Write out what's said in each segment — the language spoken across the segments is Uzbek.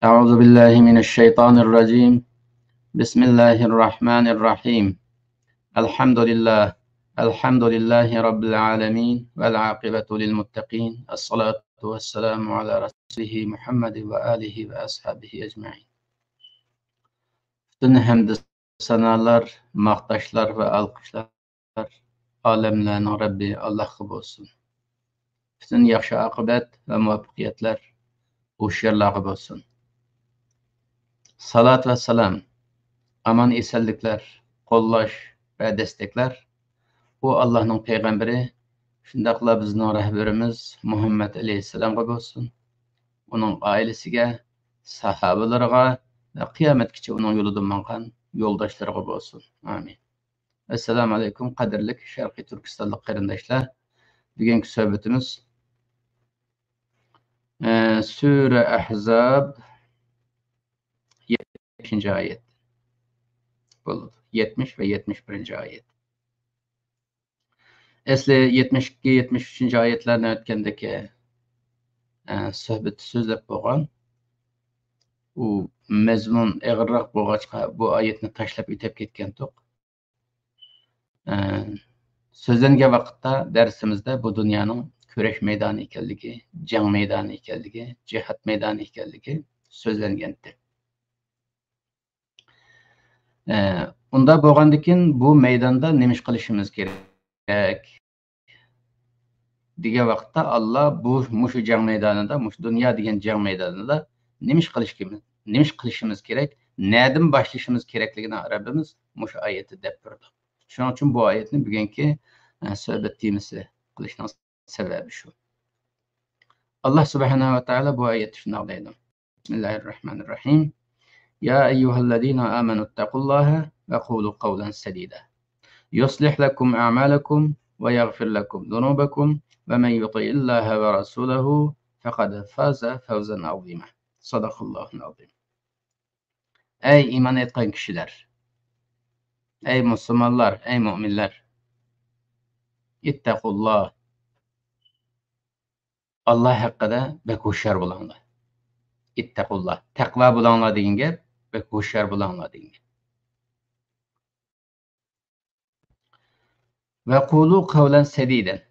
أعوذ بالله من الشيطان الرجيم بسم الله الرحمن الرحيم الحمد لله رب العالمين والعاقبة للمتقين الصلاة والسلام على رسوله محمد وآله وأصحابه أجمعين. Bütün hamd sanalar, maqtaşlar ve alqışlar alemlerin Rabbi Allah'a olsun. Bütün yaxşı aqibət ve muvaffaqiyetler hoşyarlığa olsun. Salat ve selam, aman esenlikler, qollaş ve destekler bu Allah'ın peygamberi, şundaqla bizning rehberimiz Muhammed Aleyhisselam'a olsun. Onun ailesiga, sahabalarga ve kıyametkiçe onun yolunda mangan yoldaşlarga olsun. Amin. Esselamu aleyküm kadirlik Şarkı Türkistanlık qarindoshlar. Bugungi sohbatimiz Sure Ahzab 70. ayet. 70 ve 71. ayet. Esli 72-73 ayetlerine ötkendeki sohbeti sözlep boğan u mezmun eğirrak boğaçka bu ayetini taşlap itep ketken tok. Sözlengen vakitte dersimizde bu dünyanın küreş meydanı ekanligi, jang meydanı ekanligi, cihat meydanı ekanligi sözlengendi. Unda boğandikin bu meydanda nemiş qilishimiz kerak degan vaqtda Allah bu mushu jang meydanında, mushu dünya degan jang meydanında nemiş qilishimiz kerak, nereden başlashimiz kerakligini Rabbimiz mushu ayeti deb turdi. Shuning uchun bu ayetni bugungi sohbat temasi qilishning sababi shu. Allah subhanahu ve taala bu ayetni shunday deydi. Bismillahirrahmanirrahim. Ya eyyuhellezina amanu ittaqullaha ve qulu qawlan sadida. Yuslih lakum a'malakum ve yaghfir lakum zunubakum ve men yuti'illaha ve rasulahu faqad faza fawzan azima. Sadaqallahul azim. Ey iman etken kişiler, ey Müslümanlar, ey müminler, ittakullah, Allah hakkında bek hoşyar bulanlar. İttakullah, takva bulanlar deyin gep, bek hoşyar bulanlar deyin gep. Ve kulu kavlen sediden.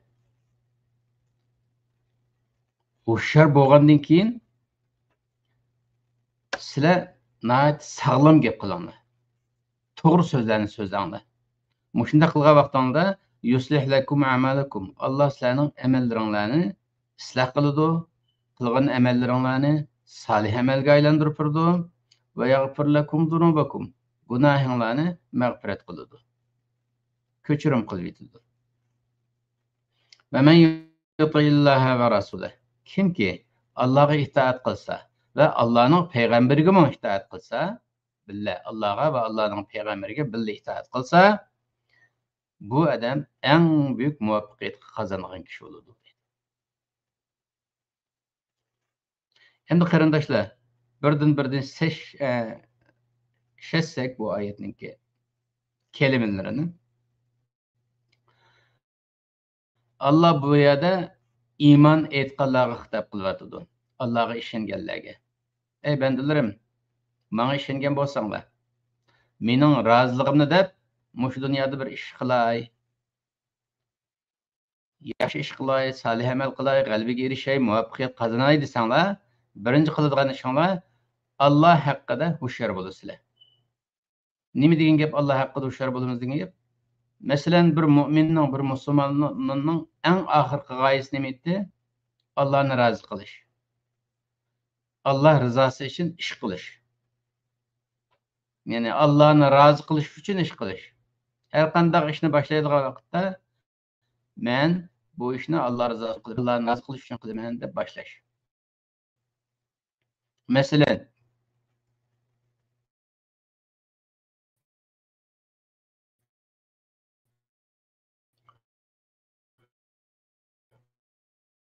Hoşyar boğandan keyin sizler nayet sağlam gep kılanlar. Doğru sözlerini sözlerini. Muşunda kılga vaktanda yuslih lekum a'malakum. Allah sizlerin emellerini ıslah kılıdı. Kılgan emellerini salih emelge aylandırıp durdu. Ve yaghfir lekum zunubakum. Günahlarını mağfiret kılıdı. Köçürüm kılıydı. Ve men yuti'illaha ve rasulah. Kim ki Allah'a itaat kılsa ve Allah'ın peygamberine itaat kılsa, billah Allah'a ve Allah'ın peygamberine billah itaat kılsa, bu adam en büyük muvaffakiyet kazanan kişi olur. Şimdi qarindoshlar, birden seçsek bu ayetninki kelimelerini. Allah bu yerda iman etqanlarga hitap qilyapti. Allah'a ishonganlarga. Ey bandilarim, menga ishongan bo'lsanglar, mening roziligimni deb mushu dunyoda bir ish qilay, yaxshi ish qilay, salih amal qilay, g'alabaga erishay, muvaffaqiyat qozonay desanglar, birinchi qiladigan ishinglar Allah haqqida hushyor bo'lasizlar. Nima degan gap Allah haqqida hushyor bo'lamiz degan gap? Masalan, bir mu'minning, bir musulmonning eng oxirgi g'oyasi nima edi? Allohni rozi qilish. Allah rizosi uchun ish qilish. Ya'ni Allohni rozi qilish uchun ish qilish. Har qanday ishni boshlaydigan vaqtda men bu ishni Alloh rizosi qilib, Allohni rozi qilish uchun qilaman deb boshlash. Masalan,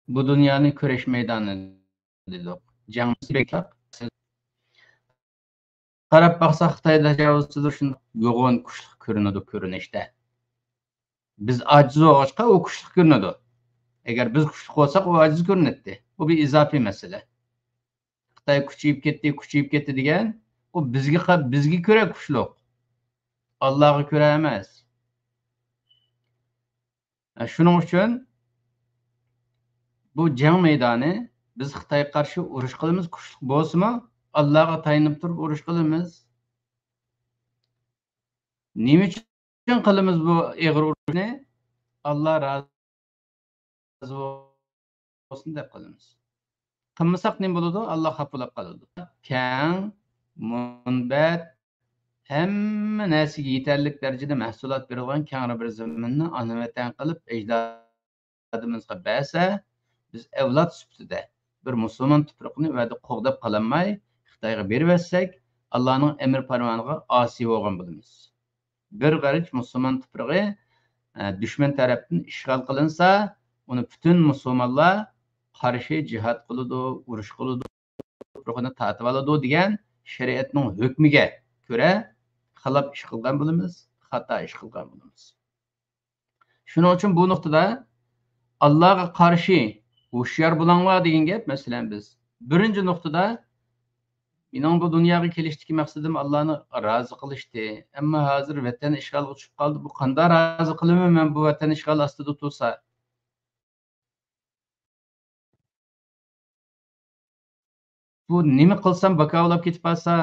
bu dünyanın küreş meydanı dedik. Jangsiz beklar. Qarab baxsa Xitoyda javuzchilar shunday yo'g'on kuchli ko'rinadi ko'rinishda. Biz aciz olg'achqa u kuchli ko'rinadi. Agar biz kuchli bo'lsak, u aciz ko'rinadi. Bu bir izofiy masala. Xitoy kuchayib ketdi degan, u bizga ko'ra kuchliq. Allohga ko'ra emas. Shuning uchun bu jang maydoni biz Xitoyga qarshi urush qilamiz, kuchli bo'lsa-mu, Allohga tayanib turib urush qilamiz. Nima uchun qilamiz bu og'ir urushni? Alloh rozi bo'lsin deb qilamiz. Qilmasak nima bo'ladi? Alloh xafa bo'lib qoladi. Kang, munbat, hamma narsaga yetarlik darajada mahsulot berilgan kang bir zaminni ona vatan qilib ajdodimizga bersa, biz avlod sifatida bir musulmon tuproqni va'da qo'g'dab qololmay Xitoyga berib bersak, Allohning amr farmoniga osiy bo'lgan bo'lamiz. Bir qarich musulmon tuprog'i dushman tarafdan ishg'ol qilinsa, uni butun musulmonlar qarshi jihad qiladi, urush qiladi, tuprog'ini tatib oladi degan shariatning hukmiga ko'ra xilop ish qilgan bo'lamiz, xato ish qilgan bo'lamiz. Shuning uchun bu nuqtada Allohga qarshi hushyor bo'linglar degan gap, masalan biz birinchi nuqtada mening bu dunyoga kelishdagi maqsadim Allohni rozi qilishdi. Ammo hozir vatan ishg'olga tushib qoldi. Bu qanday rozi qilaman men bu vatan ishg'ol ostida tursa? Bu nima qilsam bakovlab ketib qolsa?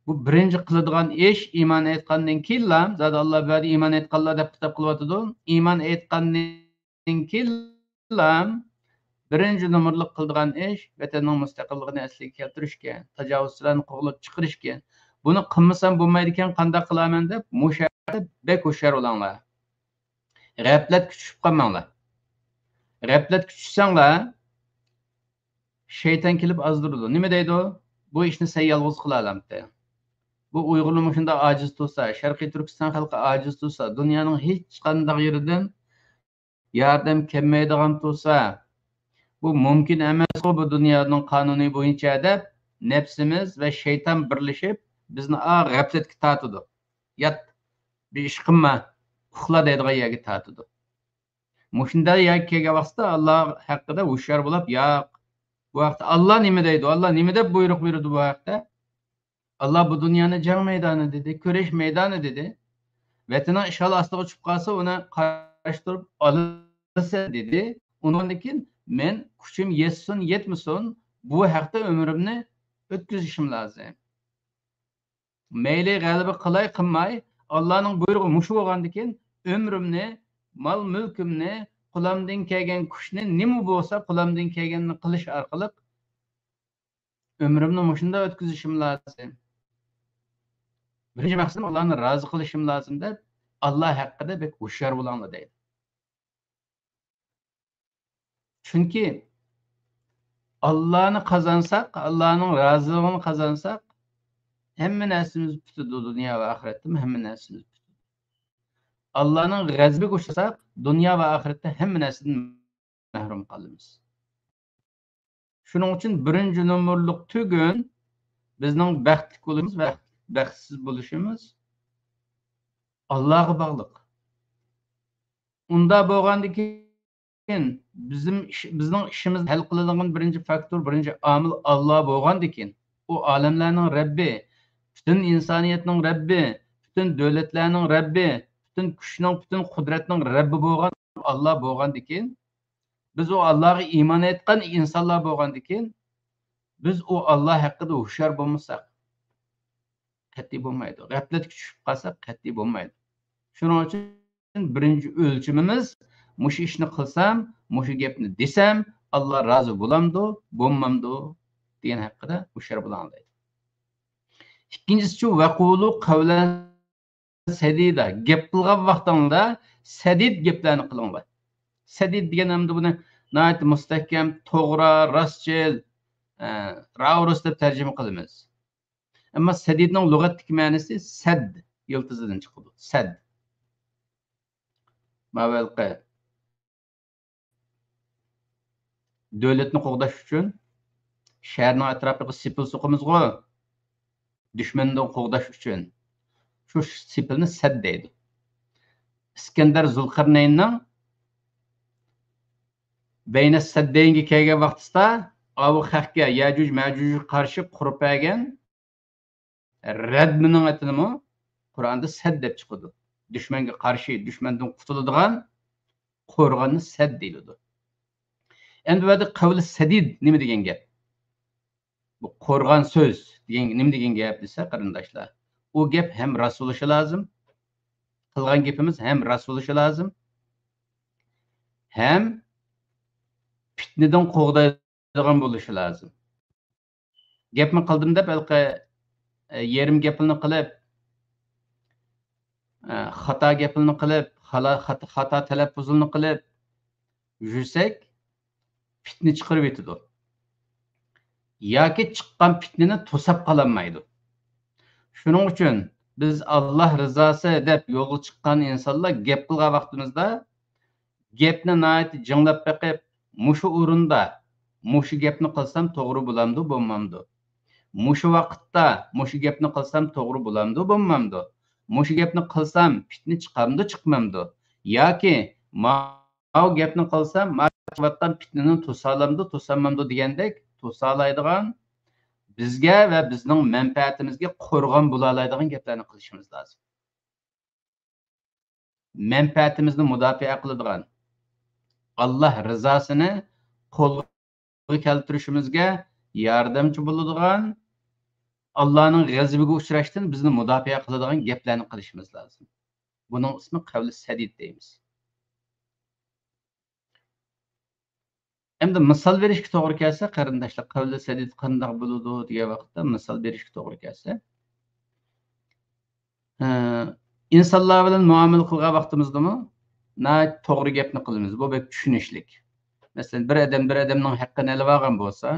Bu birinchi qiladigan ish iymon aytgandan keyin, zot Alloh bu yerda iymon aytganlar deb xitob qilyapti. Iymon aytgandan keyin birinchi numurliq qiladigan ish vatanning mustaqilligini asliga keltirishga, tajovuzchilarni quvlab chiqarishga. Buni qilmasam bo'lmaydi ekan, qanday qilaman deb musharda bek hushyor bo'linglar. G'aflat kuchib qolmanglar. G'aflat kuchsanglar shayton kelib azdiradi. Nima deydi? Bu ishni sen yolg'iz qila olamdi. Bu Uyg'urlar shunda ojiz tursa, Sharqiy Turkiston xalqi ojiz tursa, dunyoning hech qanday yeridan yordam kelmaydigan tursa, bu mumkin emas bu dunyoning qonuni bo'yicha deb nafsimiz va shayton birlashib bizni g'aflatga tortadi. Yat, bir ish qilma, uxla deydigan yerga tortadi. Mushunda yoki kelgan vaqtda Alloh haqida hushyor bo'lib, yo'q. Bu vaqtda Alloh nima deydi? Alloh nima deb buyruq berdi bu vaqtda? Allah bu dünyani jang meydani dedi, köreş meydanı dedi. Vatanın işgal astığı çıkıp kalsa ona karıştırıp alırsa dedi. Onundakin men kuchum yetsin yetmesin bu haqda ömrümni ötküzüşüm lazım. Meyli galiba qilay qilmay Allah'ın buyruğu muşu bo'lgandikin ömrümni, mal mülkümni, qulamdan kelgan kuchni nima bo'lsa qulamdan kelganini qilish orqali ömrümni mushunda ötküzüşüm lazım. Birinci maqsadim Allah'ını razı qilishim lazım deb Allah haqqida bek hushyor bo'linglar deydi. Chunki Allah'ını qozonsak, Allah'ning roziligini qozonsak, hamma narsamiz bitadi dunyo va oxiratda, hamma narsamiz bitadi. Allah'ning g'azabiga uchrasak, dunyo va oxiratda hamma narsadan mahrum qolamiz. Shuning uchun birinchi numurliq tugun bizning baxtli bo'lishimiz va baxtsiz bo'lishimiz Allohga bog'liq. Unda bo'lgandan keyin bizning ishimizni hal qiladigan birinchi faktor, birinchi omil Alloh bo'lgandan keyin, u olamlarning Rabbi, butun insoniyatning Rabbi, butun davlatlarning Rabbi, butun kuchning, butun qudratning Rabbi bo'lgan Alloh bo'lgandan keyin, biz o Allohga iymon etgan insonlar bo'lgandan keyin, biz o Alloh haqida hushyor bo'lmasak qat'iy bo'lmaydi. G'aflatga tushib qolsak qat'iy bo'lmaydi. Shuning uchun birinchi o'lchimimiz mushu ishni qilsam, mushu gapni desam, Alloh rozi bo'lamdi, bo'lmamdi degan haqida hushyor bo'laylik deydi. Ikkinchisi vaqulu qavlan sadida, gap qilgan vaqtingda sadid gaplarni qilinglar. Sadid degan hamda buni nayt mustahkam, to'g'ri, rostchil, ravrus deb tarjima qilamiz. Ama sadidning lug'atdagi ma'nosi sad yiltizidan chiqadi. Sad. Mavalqa davlatni qo'g'dash uchun shaharning atrofiga sipil suqimizga dushmandan qo'g'dash uchun shu sipilni sad deydi. İskender Zulqarnaynning Bayna Saddaynga kelgan vaqtida avu xalqqa Yajuj Majuj qarshi qurib bergan radmining atini Qur'onda sad deb chiqadi. Dushmanga qarshi, dushmandan qutuladigan qo'rg'onni sad deyiladi. Endi bu yerda qavli sadid nima degan gap? Bu qo'rg'on so'z degan nima degan gap desa, qarindoshlar. O gap ham rost bo'lishi lozim. Qilgan gapimiz ham rost bo'lishi lozim. Ham fitnadan qo'g'daydigan bo'lishi lozim. Gapni qildim deb yerim gapini qilib, xato gapini qilib, xato talaffuzini qilib yursak, fitna chiqarib yetadi. Yoki chiqqan fitnani to'sab qololmaydi. Shuning uchun biz Alloh rizosi deb yo'lga chiqqan insonlar gap qilgan vaqtimizda gapni nihoyat jinglab beqib, mushu o'rinda mushu gapni qilsam to'g'ri bo'lamdi, bo'lmamdi. Mushu vaqtda mushu gapni qilsam to'g'ri bo'lamdi, bo'lmamdi. Mushu gapni qilsam fitna chiqamdi, chiqmamdi. Yoki mau gapni qilsam ma'qulotdan fitnani to'salamdi, to'samamdi degandek to'salaydigan bizga va bizning manfaatimizga qo'rg'on bo'la oladigan gaplarni qilishimiz lozim. Manfaatimizni mudofaa qiladigan, Alloh rizosini qo'lga keltirishimizga yordamchi bo'ladigan, Allohning g'azabiga uchrashdan bizni mudofaa qiladigan gaplarni qilishimiz lozim. Buning ismi qavli sadid deymiz. Endi misol berishga to'g'ri kelsa, qarindoshlar, qavli sadid qanday bo'ladi degan vaqtda misol berishga to'g'ri kelsa, insonlar bilan muomala qilgan vaqtimizdami, to'g'ri gapni qilamiz. Bu bek tushunishlik. Masalan, bir odamning haqqini olib olgan bo'lsa,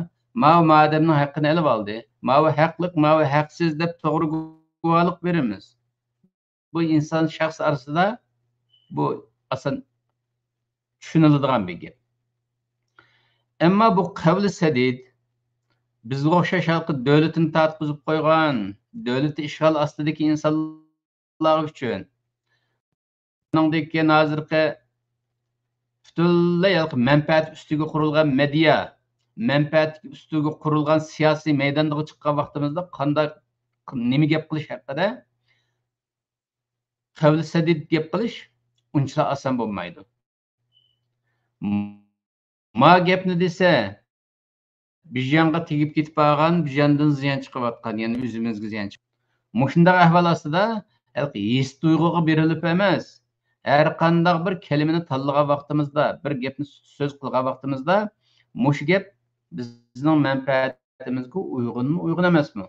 ma odamning haqqini olib oldi. Ma haqliq, ma haqsiz deb to'g'ri guvohlik beramiz. Bu inson shaxs orasida bu asan tushuniladigan bir gap. Ammo bu qavli sadid bizga o'xshash xalqi davlatini tartibizib qo'ygan, davlati ishg'ol ostidagi insonlar uchun buningdagi hozirgi butunlay manfaat ustiga qurilgan media, manfaat ustiga qurilgan siyosiy maydonga chiqqan vaqtimizda qanday nima gap qilish haqida qavli sadid gap qilish uncha oson bo'lmaydi. Ma gapni desa, bijonga tegib ketib qolgan, bijondan ziyon chiqayotgan, ya'ni o'zimizga ziyon chiqib. Mushundaq ahvol ostida his tuyg'uga berilib emas, har qanday bir kalimani tanlagan vaqtimizda, bir gapni so'z qilgan vaqtimizda, mush gap bizning manfaatimizga uyg'un emasmi?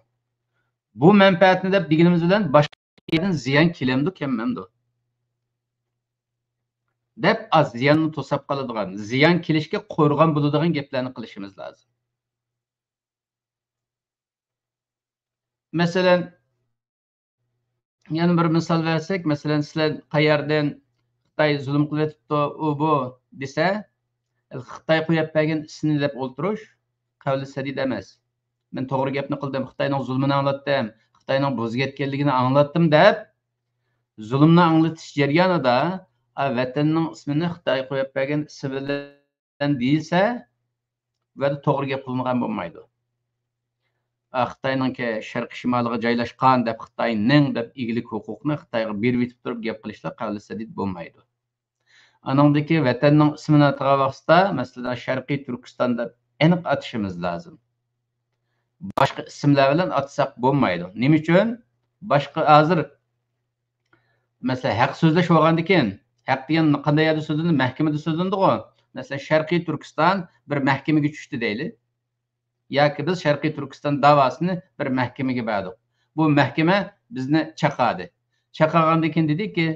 Bu manfaatni deb deganimiz bilan boshqa yerdan ziyon kelamdi, kelmamdi. Deb az ziyonni to'sab qoladigan, ziyon kelishga qo'rg'on bo'ladigan gaplarni qilishimiz lozim. Masalan, yana bir misol versak, masalan, sizlar qayerdan Xitoy zulm qilyapti, u bu desa, Xitoy qo'yib bergan ismini deb o'ltirish qavli sadid emas. Men to'g'ri gapni qildim, Xitoyning zulmini anglatdim, Xitoyning bo'zgatganligini anglatdim deb zulmni anglatish jarayonida vatanning ismini Xitoy qo'yib bergan ismi bilan deyilsa, va to'g'ri gap qilmagan bo'lmaydi. Xitoyning sharq shimoliga joylashgan deb Xitoyning deb egilik huquqni Xitoyga berib yetib turib gap qilishlar qavli sadid bo'lmaydi. Anandaki vatanning ismini atgan vaqtda, masalan, Sharqiy Turkiston deb aniq atishimiz lozim. Boshqa ismlar bilan atsak bo'lmaydi. Nima uchun? Boshqa hozir masalan, haq so'zlash bo'lgandan keyin, haq degan qanday yerda so'zlandi? Mahkamada so'zlandi-ku. Masalan, Sharqiy Turkiston bir mahkamaga tushdi deyli. Yoki biz Sharqiy Turkiston davosini bir mahkamaga berdik. Bu mahkama bizni chaqadi. Chaqagandan keyin dediki,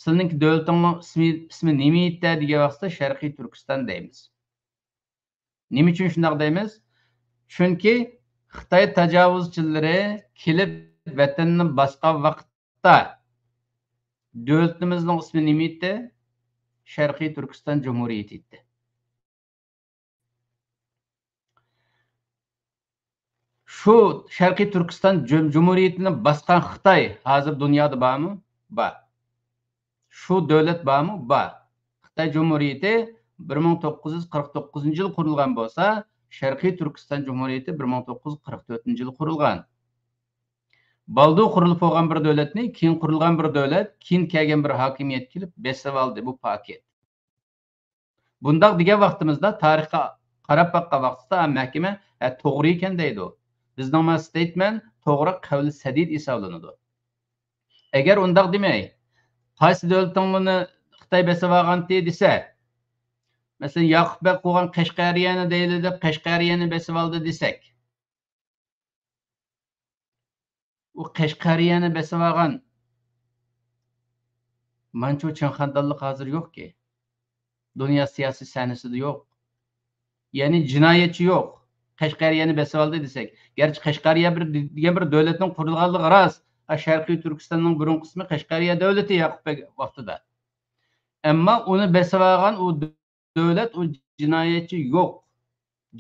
sizning davlatingning ismi nima edi degan vaqtda Sharqiy Turkiston deymiz. Nima uchun shunday deymiz? Chunki Xitoy tajovuzchilari kelib vatanni bosgan vaqtda davlatimizning ismi nima edi? Sharqiy Turkiston Cumhuriyeti edi. Şu Sharqiy Turkiston Cumhuriyetini bosgan Xitoy hozir dunyoda bormi? Bor. Şu davlat bormi? Bor. Xitoy Cumhuriyeti 1949-yil qurilgan bo'lsa, Şarkı Türkistan Cumhuriyeti 1944-yılı kurulgan. Baldı kurulup olgan bir devletni, keyin kurulgan bir devlet, keyin kelgen bir hakimiyet kelip besip aldı bu paket. Bundaq degan vaqtimizda tarixga qarab baqqan vaqtida mahkama to'g'ri ekan deydi u. Bizning statement to'g'ri qavli sadid hisoblanadi. Agar undaq demay, qaysi davlating buni Xitoy besib olgandi desa, masalan Yoqub bek qurgan Qashqariyani deydi deb Qashqariyani besib oldi desak, u Qashqariyani besib olgan manchu Chinxandonlik hozir yo'qki. Dünya siyasi sahnasida yo'q. Ya'ni jinoyatchi yo'q. Qashqariyani besib oldi desak, garchi Qashqariya degan bir davlatning qurilganligi rost. Sharqiy Turkistonning burun qismi Qashqariya davlati Yoqubbek vaqtida. Ammo uni besib olgan u davlat, u jinoyatchi yo'q.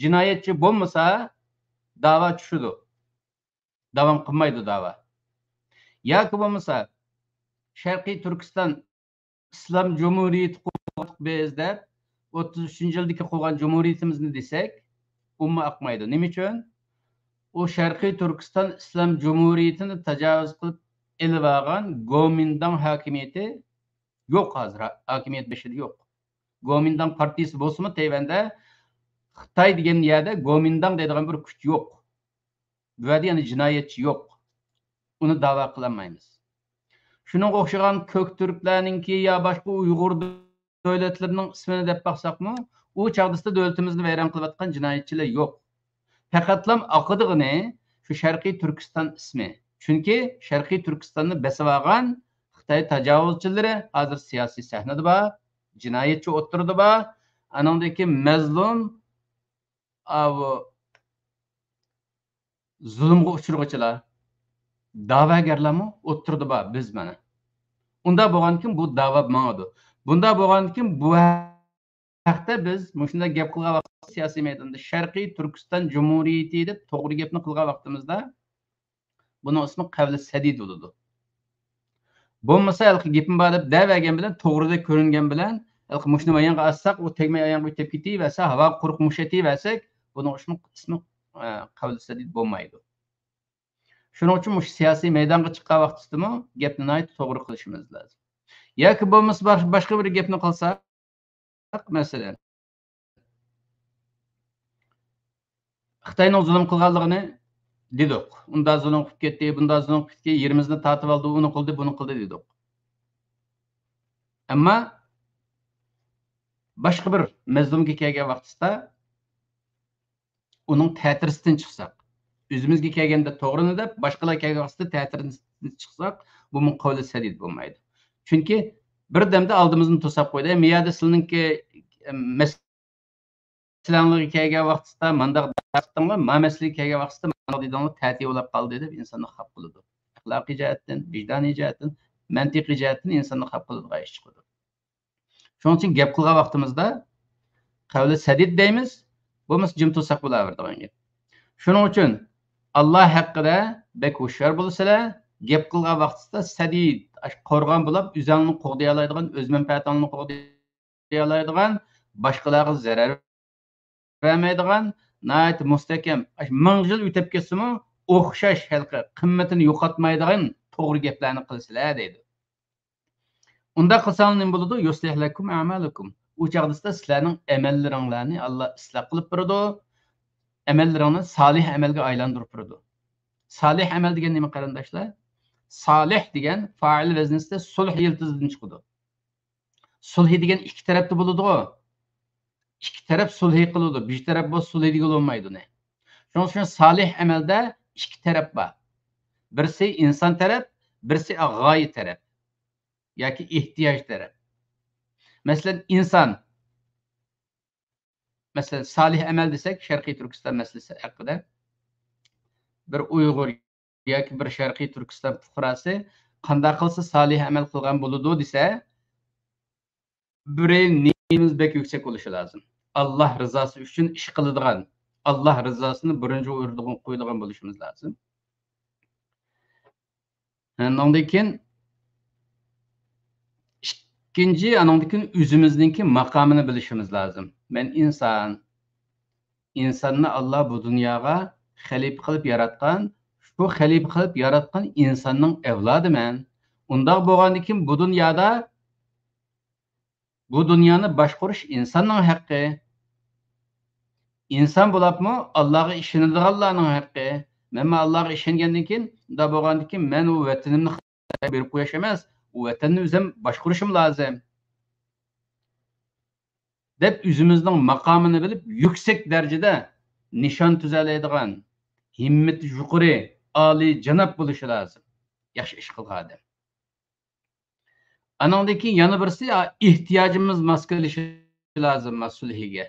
Jinoyatchi bo'lmasa da'vo tushadi. Davom qilmaydi da'vo. Yoki bo'lmasa Sharqiy Turkiston Islom Cumhuriyeti bizde 33. yıldaki kurgan cumhuriyetimizni desek, umma akmaydı. Nima uchun? O Şarkı Türkistan İslam Cumhuriyetini tecavüz kılıp elib algan Gomindan hakimiyeti yok hazır. Hakimiyet beşidi yok. Gomindan partisi bolsunmu Tayvan'da Xitay degan yerde Gomindan deydigan bir kuch yok. Bu yerda yani jinoyatchi yok. Uni da'vo qilolmaymiz. Şunun o'xshagan ko'k turklarninki ya boshqa Uyg'ur devletlerinin ismini deb baksakmı, o çağdasında devletimizni vayron qilayotgan jinoyatchilar yo'q. Faqatlam aqıdığını şu Şarkı Türkistan ismi. Çünkü Şarkı Türkistan'ı besib olgan Xitoy tajovuzchilari hozir siyosiy sahnada bor, jinoyatchi o'tirdi bor. Anandaki mazlum zulmga uchirg'uchilar, da'vogarlarmi o'tirdi bor biz mana. Unda bo'lgankim bu da'vo ma'nodu. Bunda bo'lgankim bu haqda biz shunday gap qilgan vaqtda siyosiy maydonda Sharqiy Turkiston Cumhuriyeti deb to'g'ri gapni qilgan vaqtimizda buning ismi qavli sadid bo'ladi. Bo'lmasa halqi gapim bor deb da'vagan bilan to'g'rida ko'ringan bilan halqi mushni ayonga assak, u tegmay ayonga o'tib ketaversa, havo quruq mushataversak, buning ismi qavli sadid bo'lmaydi. Shuning uchun mush siyosiy maydonga chiqqan vaqtidami gapni to'g'ri qilishimiz lozim. Yoki bo'lmasa boshqa bir gapni qilsak, masalan Xitoyning zulm qilganligini dedik. Unda zulm qilib ketdi, bunda zulm qilib ketdi, yerimizni tatib oldi, uni qildi, buni qildi dedik. Ammo boshqa bir mazlumga kelgan vaqtida uning ta'tirisidan chiqsak, o'zimizga kelganda to'g'rini deb, boshqalar kelgan vaqtida ta'tirisidan chiqsak, bu qavli sadid bo'lmaydi. Chunki bir damda oldimizni to'sab qo'ydi. Miyada sizninki masalanlarga kelgan vaqtida mandaq daqtinglar, mamaslik kelgan vaqtida mandaq dedinglar ta'tiy bo'lib qoldi deb insonni xaf qiladi. Axloqiy jihatdan, vijdoniy jihatdan, mantiqiy jihatdan insonni xaf qiladigan ish chiqadi. Shuning uchun gap qilgan vaqtimizda qavli sadid deymiz, bo'lmasa jim to'saq bo'laveradigan gap. Shuning uchun Alloh haqida bek hushyor bo'lsalar, gap qilgan vaqtida sadid qo'rg'on bo'lib, o'zingni qo'g'day oladigan, o'z manfaatingni qo'g'day oladigan, boshqalarga zarar vermaydigan, nayt mustahkam, 1000 yil o'tib ketsimi, o'xshash halqa qimmatini yo'qotmaydigan to'g'ri gaplarni qilsalar deydi. Unda qilsangiz nima bo'ladi? Yuslihlakum a'malukum. U chaqda sizlarning amallaringlarni Alloh isloh qilib beradi. Amallaringni solih amalga aylantirib beradi. Solih amal degan nima qarindoshlar? Solih degan fa'il vaznida sulh yiltizidan chiqadi. Sulh degan ikki tarafda bo'ladi-ku. İki taraf sulh qiladi, bir taraf bu sulh degan bo'lmaydi. Shuning uchun solih amalda ikki taraf bor. Birisi inson taraf, birisi g'oya taraf yoki ehtiyoj taraf. Masalan, inson masalan solih amal desak, Sharqiy Turkiston masalasi haqida bir Uyg'ur yoki bir Sharqiy Turkiston fuqarosi qanday qilsa solih amal qilgan bo'ladi desa, biri niyatimiz bek yüksek bo'lishi lozim. Alloh rizosi uchun ish qiladigan, Alloh rizosini birinchi o'ringa qo'yadigan bo'lishimiz lozim. Ondan keyin ikkinchi, andan keyin o'zimizningki maqomini bilishimiz lozim. Men inson, İnsanni Allah bu dunyoga xalifa qilib yaratgan. Shu xalifa qilib yaratgan insonning avlodiman. Undoq bo'lgandan keyin bu dunyoni boshqarish insonning haqqi. İnsan bo'libmi Allohga ishonadiganlarning haqqi. Men Allohga ishongandan keyin unda bo'lgandan keyin men u vatanimni berib qo'yish emas, u vatanni o'zim boshqarishim lozim. Deb o'zimizning maqomini bilib, yuksak darajada nishon tuzalaydigan, himmati yuqori, oliy janob bo'lishi lozim. Yaxshi ish qilgan odam. Anandan keyin yana birisi ehtiyojimiz mos kelishi lozim mas'uliga.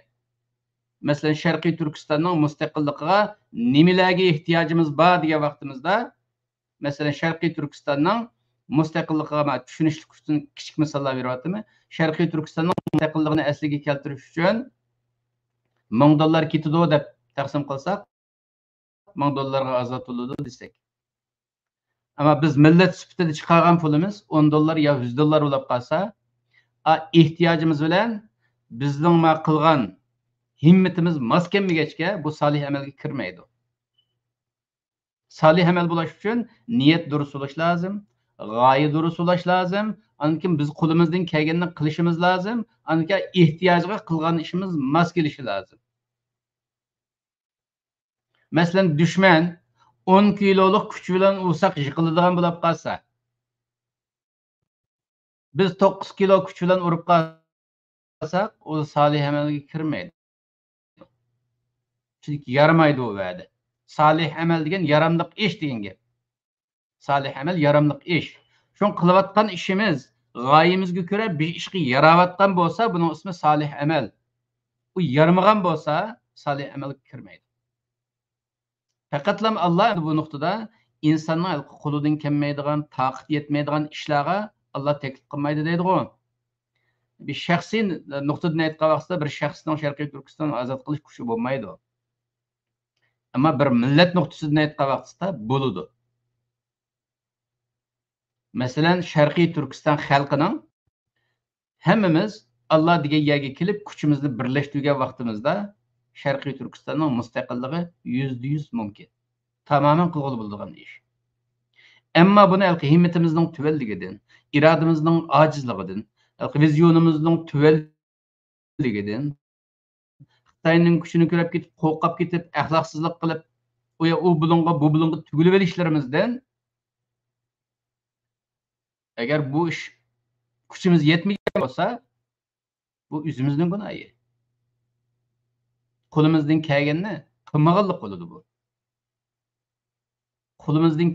Mesela Şarkı Türkistan'ın müstakilliğine nimelerge ihtiyacımız var diye vaktimizde mesela Şarkı Türkistan'ın müstakilliğine düşünüşlük için küçük misallar veriyordu. Şarkı Türkistan'ın müstakilliğini eslige keltiriş için $1000 kitido deb taqsim qilsak $1000 azat oludu desek. Ama biz millet süpütede çıkargan pulumuz $10 ya $100 olup kalsa ihtiyacımız bilen bizning ma qilgan himmetimiz mos kelmagachga bu salih amalga kirmaydi. Salih amal bo'lish uchun niyat durust bo'lish lozim, g'oya durust bo'lish lozim. Anki biz qo'limizdan kelganini qilishimiz lozim. Anki ehtiyojga qilgan ishimiz mos kelishi lozim. Masalan, dushman 10 kiloluk kuch bilan ursak yiqiladigan bo'lib qolsa, biz 9 kilo kuch bilan urib qolsak, o salih amalga kirmaydi. Çünkü yaramaydı o vədə. Salih əməl degen yaramlıq iş degen gep. Salih əməl yaramlıq iş. Şun qılıvatqan işimiz, gayemizge göre bir işki yaravatqan bolsa, bunun ismi salih əməl. Bu yaramagan bolsa, salih əməl kirmeydi. Faqatlam Allah bu noktada insanın quludan kelmeydigan, taqat yetmeydigan işlərə Allah teklif qılmaydı deydi o. Bir şəxsi noktadan aytqan vaqtda bir şəxsning Şərqi Türkistan azad qilish kuchi bo'lmaydi. Ama bir millet noktasından aytqan vaqtda buludu. Mesela Şarkı Türkistan xalqining hammamiz Allah degan yerga kelib kuchimizni birlashtirgan vaqtimizda Şarkı Türkistanning mustaqilligi %100 mumkin. Tamamen qilg'ili bo'ladigan ish. Ammo buni himmatimizning tuvalligidan, irodamizning ojizligidan, vizyonimizning tuvalligidan Xitoyning kuchini ko'rib ketib, qo'rqib ketib, axloqsizlik qilib, u bulunga bu bulunga tugilib olishlarimizdan agar bu ish kuchimiz yetmagan bo'lsa, bu o'zimizning gunohi. Qo'limizdan kelganini qilmaganlik bo'ladi bu. Qo'limizdan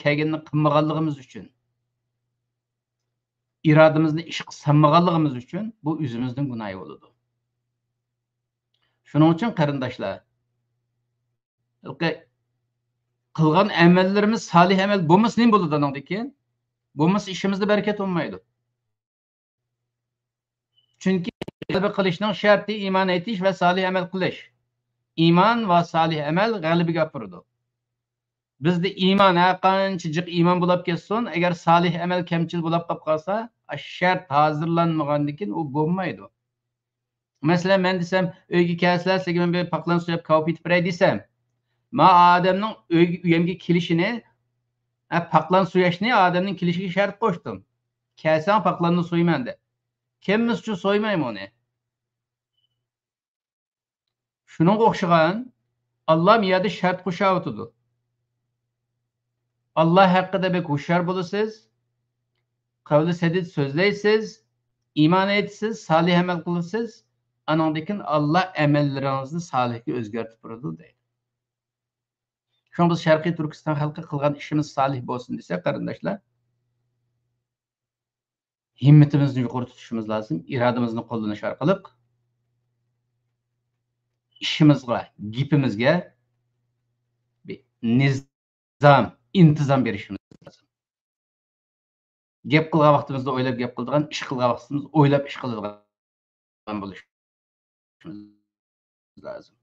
kelganini qilmaganligimiz uchun, irodamizni ish qilmaganligimiz uchun bu o'zimizning gunohi bo'ladi. Şunun için qarindoshlar, qilgan amallarimiz salih amal bo'lmasa nima bo'ladi andan keyin? Bo'lmasa ishimizda barakat bo'lmaydi. Chunki qalbi qilishning sharti iymon aytish va salih amal qilish. Iymon va salih amal g'alabaga olib bizda iymon qancha jiq iymon bo'lib ketsin, agar salih amal kamchil bo'lib qolsa, shart hozirlanmagandan keyin u bo'lmaydi. Mesela ben desem, öyge kelsizler, sizge ben bir paklan suyap kavap itip biray desem, ma adamның üyemge kilişini, paklan suyaşını adamның kilişine şart koştum. Kelsen paklanını suyman de. Kimimiz üçün soymayım onu. Şunun oxşağın, Allah miyade şart koşağı otudu. Allah hakkında bek huşar bulursiz, kavli sedid sözleysiz, iman etsiz, salih amel kılırsız, anandakin Allah emellerinizni salihga o'zgartib turadi deydi. Shunda biz Sharqiy Turkiston xalqi qilgan ishimiz salih bo'lsin desak, qarindoshlar, himmatimizni yuqori tutishimiz lozim, irodamizni qo'llanish orqali ishimizga, gapimizga bir nizam, intizom berishimiz lozim. Gap qilgan vaqtimizda o'ylab gap qiladigan, ish qilgan vaqtimizda o'ylab ish qiladigan bo'lish lazım.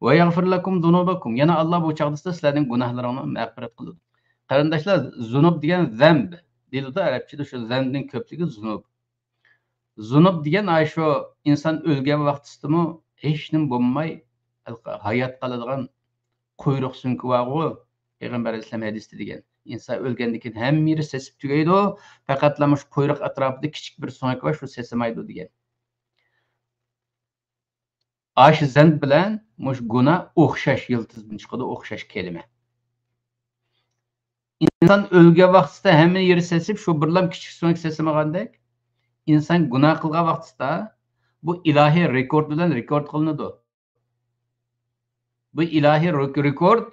Ve yaghfir lakum zunubakum. Yana Allah bu çağda sizlarning gunohlaringizni mag'firat qiladi. Qarindoshlar, zunub degan zamb. Dilda arabchada shu zambning ko'pligi zunub. Zunub degan ay shu inson o'lgan vaqtidami hech nim bo'lmay hayot qoladigan quyruq sunki varg'u payg'ambar alayhisalom hadisda degan inson o'lgandan keyin hamma yeri sesib tugaydi faqatla shu quyruq atrofida kichik bir so'ngak bor shu sesimaydi degan ash zand bilan mush gunoh o'xshash yiltizdan chiqadi o'xshash kelima inson o'lgan vaqtida hamma yeri sesib shu birlam kichik so'ngak sesimagandek inson gunoh qilgan vaqtida bu ilohiy rekord bilan rekord qilinadi bu ilohiy rekord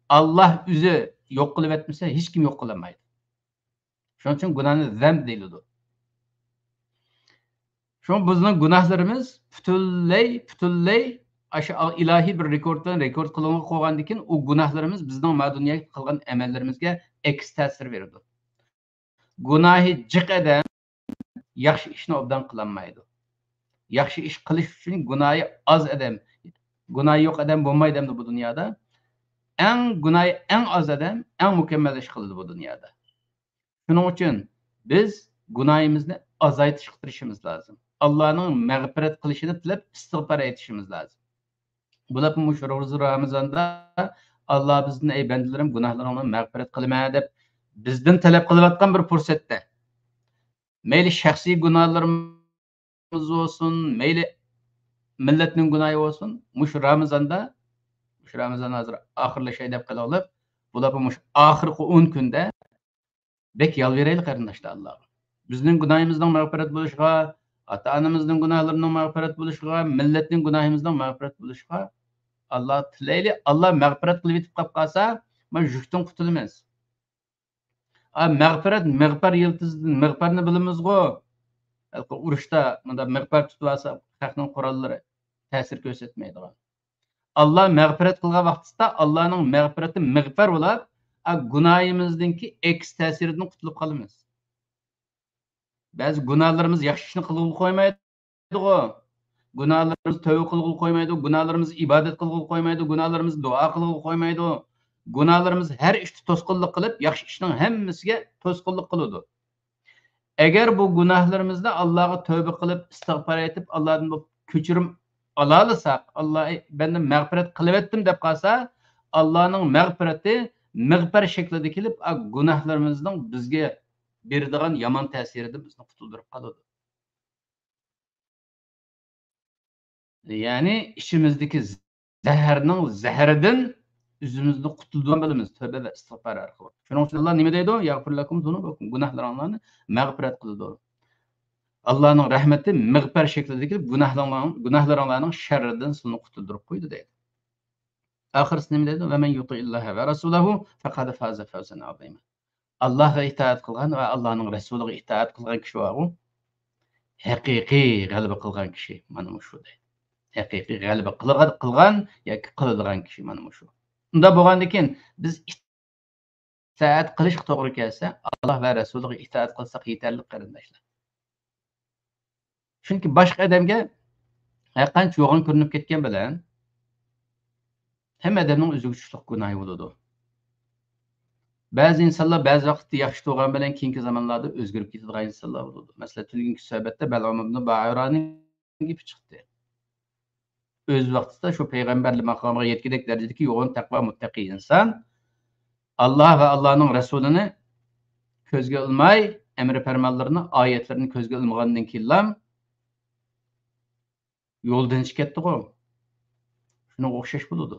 Allah o'zi yo'q qilib etmasa hech kim yo'q qilolmaydi shuning uchun gunohni zamb deyiladi shu bizning gunohlarimiz butunlay shu ilohiy bir rekord bilan rekord qilinib qolgandan keyin u gunohlarimiz bizning ma dunyoga qilgan amallarimizga aks ta'sir beradi gunohi jiq odam yaxshi ishni obdan qilolmaydi yaxshi ish qilish uchun gunohi oz odam gunohi yo'q odam bo'lmaydi bu dunyoda gunohi eng oz odam eng mukammal ish qiladi bu dunyoda shuning uchun biz gunohimizni azaytishga tirishimiz lozim Allohning mag'firat qilishini tilab istig'for aytishimiz lozim bular shu Ramazonda Alloh bizni ey bandalarim gunohlarimni mag'firat qilma deb bizdan talab qilayotgan bir fursatda mayli shaxsiy gunohlarimiz olsun mayli millatning gunohi olsun shu Ramazonda Ramazon hozir oxirlashay deb qolib bular shu oxirgi 10 kunda bek yalveraylik qarindoshlar Allohga bizning gunohimizning mag'firat bo'lishiga ota onamizning gunohlarining mag'firat bo'lishiga millatning gunohimizning mag'firat bo'lishiga Alloh tilayli Alloh mag'firat qilib yetib qolib qolsa mana yukdan qutulamiz mag'far yiltizdan mag'farni bilamizku urushda bunda mag'far tutib olsa xalqning qurollari ta'sir ko'rsatmaydigan Allah mag'firat qilgan vaqtida Allohning mag'firati mag'far bo'lib gunohimizdagi eks ta'siridan qutulib qolamiz ba'zi gunohlarimiz yaxshi ishni qilib qo'ymaydi gunohlarimiz tavba qilib qo'ymaydi gunohlarimiz ibodat qilib qo'ymaydi gunohlarimiz duo qilib qo'ymaydi gunohlarimiz har ishni to'sqinlik qilib yaxshi ishning hammasiga to'sqinlik qiladi agar bu gunohlarimizni Allohga tavba qilib istig'for aytib Allohdan kechirim olalasak Alloh benden mag'firat qilyaptim deb qolsa Allohning mag'firati mag'far shaklida kelib gunohlarimizning bizga beradigan yomon ta'siridan bizni qutuldirib qoladi ya'ni ishimizdagi zaharning zaharidan o'zimizni qutuldirgan bilamiz tavba va istig'for orqali shuning uchun Alloh nima deydi yag'fir lakum zunubakum gunohlaringlarni mag'firat qiladi Allah'ın rahmeti mağfir şeklindeki günahlarının şerrinden seni kurtuldurup koydu dedi. Ahirisi ne dedi? Ve men yuti'illaha ve rasulahu fekad faze fevzen azima. Allah'a itaat kılgan ve Allah'ın Resulü'ne itaat kılgan kişi var o. Hakiki galiba kılgan kişi manım şu dedi. Hakiki galiba kılgan ya kılgan kişi manım şu. Bunda boğandikin biz itaat kılış doğru gelse Allah ve Resulü'ne itaat kılsak yeterli qarindoshlar. Çünkü başka adamga qancha yo'g'on ko'rinib ketgan bilan hamma odamning o'ziga tushliq gunohi bo'ladi. Ba'zi insonlar ba'zi vaqtda yaxshi bo'lgan bilan keyingi zamonlarda o'zgarib ketadigan insonlar bo'ladi. Masalan, tugungi suhbatda Balom ibn Ba'urani gapi chiqdi. O'z vaqtida shu payg'ambarlik maqomiga yetgidek darajadagi yo'g'on taqvo muttaqi inson Alloh va Allohning rasulini ko'zga ilmay, amri farmonlarini, oyatlarini ko'zga ilmagandan keyin yo'ldan chiqib ketdi-ku. Shunga o'xshash bo'ladi.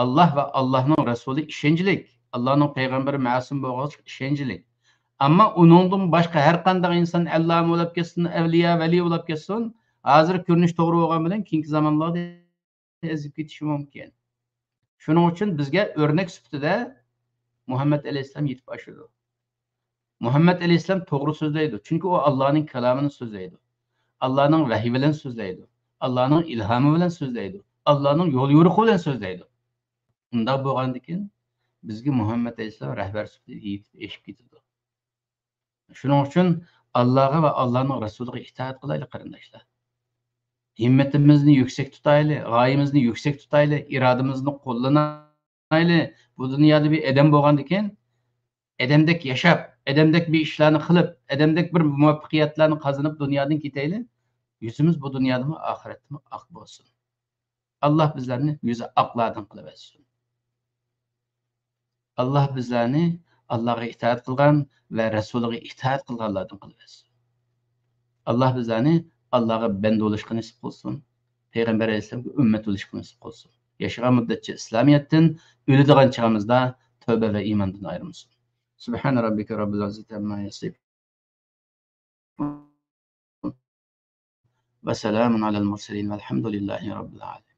Alloh va Allohning rasuli ishonchlik, Allohning payg'ambari ma'sum bo'lgan ishonchlik. Ammo uningdan boshqa har qanday inson Alloh bo'lib ketsin, avliyo, vali bo'lib ketsin, hozir ko'rinish to'g'ri bo'lgan bilan keyingi zamonlarda ezib ketishi mumkin. Shuning uchun bizga o'rnak sifatida Muhammad alayhisalom yetib oshadi. Muhammad alayhisalom to'g'ri so'zlaydi, chunki u Allohning kalomini so'zlaydi. Allah'ın vahiy bilan so'zlaydi. Allah'ın ilhamı bilan so'zlaydi. Allah'ın yo'l yo'riqi bilan so'zlaydi. Unda bo'lgandan keyin bizga Muhammad alayhisalom rahbar sifatida yetib eshib ketadi. Shuning uchun Allohga va Allohning rasuliga itoat qilaylik qarindoshlar. Himmatimizni yuksak tutaylik, g'oyamizni yuksak tutaylik, irodamizni qo'llanaylik. Bu dunyoda bir odam bo'lgandan keyin odamdek yashab, odamdek bir ishlarni qilib, odamdek bir muvaffaqiyatlarni qozonib dunyodan ketaylik. Yüzümüz bu dünyada mı, ahirette mi ak olsun. Allah bizlerini yüzü aklardan kılıversin. Allah bizlerini Allah'a itaat kılgan ve Resulü'ne itaat kılganlardan kılıversin. Allah bizlerini Allah'a bende oluşkı nasip kılsın. Peygamber Aleyhisselam'a ümmet oluşkı nasip kılsın. Yaşayan müddetçe İslamiyet'ten, ölüdüğün çağımızda tövbe ve imandan ayrılmasın. Subhane rabbike rabbil izzati amma yasifun ve selamun alel murselin velhamdülillahi rabbil alemin.